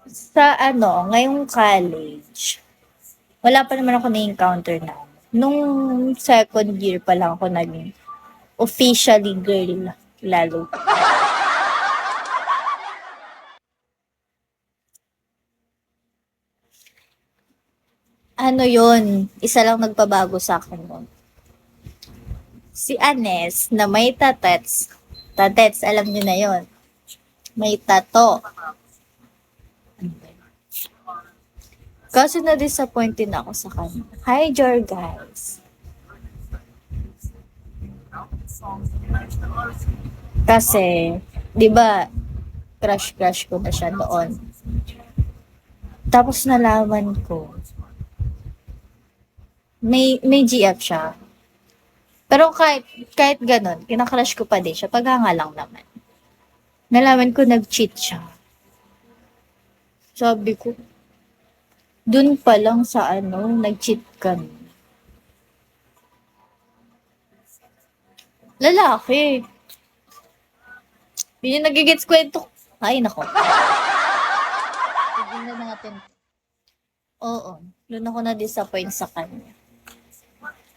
Sa ano, ngayong college, wala pa naman ako na-encounter na. Nung second year pa lang ako naging officially girl lalo. Ano yon, isa lang nagpabago sa akin nun. Si Anes na may tatets. Tatets, alam niyo na yon. May tato. Kaso na-disappoint din ako sa kanya. Hi, Jor, guys. Kasi, di ba, crush-crush ko na siya noon. Tapos nalaman ko, may GF siya. Pero kahit ganun, kinakrush ko pa din siya. Paghanga lang naman. Nalaman ko nag-cheat siya. Sabi ko, dun pa lang sa ano, nag-cheat ka. Lalaki. Yun yung nagigits kwento. Ay, nako. Tignan na natin. Oo. Doon ako na-disappoint sa kanya.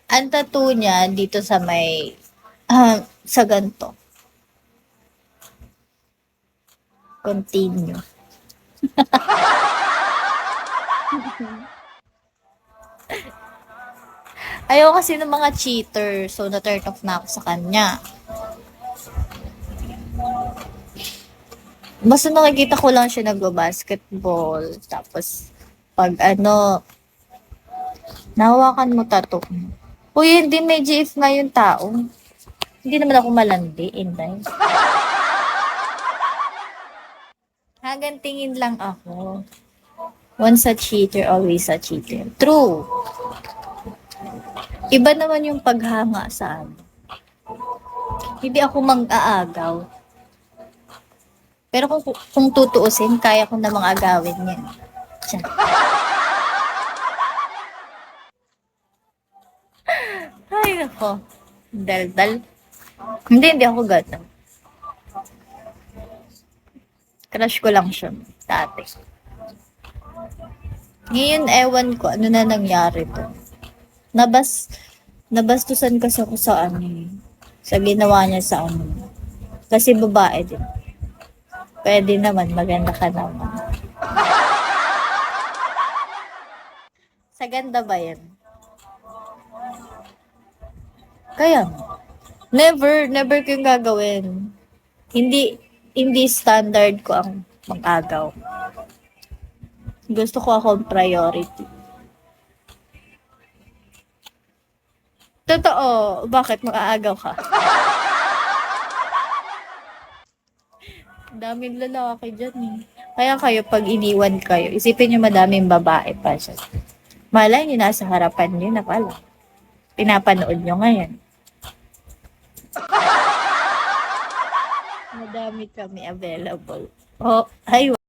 Ang tattoo niya dito sa may, sa ganto. Continue. Ayaw kasi ng mga cheater. So, na-turn off na ako sa kanya. Basta nakikita ko lang siya nagbabasketball. Tapos, pag ano, nahawakan mo tattoo. Uy, hindi may GF nga yung tao. Hindi naman ako malandi, inday. Hagan tingin lang ako. Once a cheater, always a cheater. True. Iba naman yung paghanga sa ano. Hindi ako mang-aagaw. Pero kung tutuusin, kaya ko namang agawin yan. Tiyan. Ay, nako. Daldal. Hindi ako gata. Crush ko lang siya. Dati. Ngayon, ewan ko, ano na nangyari to. Nabastusan kasi ako sa ano, sa ginawa niya sa ano. Kasi babae din. Pwede naman, maganda ka naman. Sa ganda ba yan? Kaya, never ko yung gagawin. Hindi standard ko ang mag-agaw. Gusto ko akong priority. Totoo, bakit mag-aagaw ka? Daming lalaki dyan eh. Kaya kayo, pag iniwan kayo, isipin nyo madaming babae pa siya. Malay nyo, nasa harapan nyo na pala. Pinapanood nyo ngayon. Madami kami available. Oh, ay,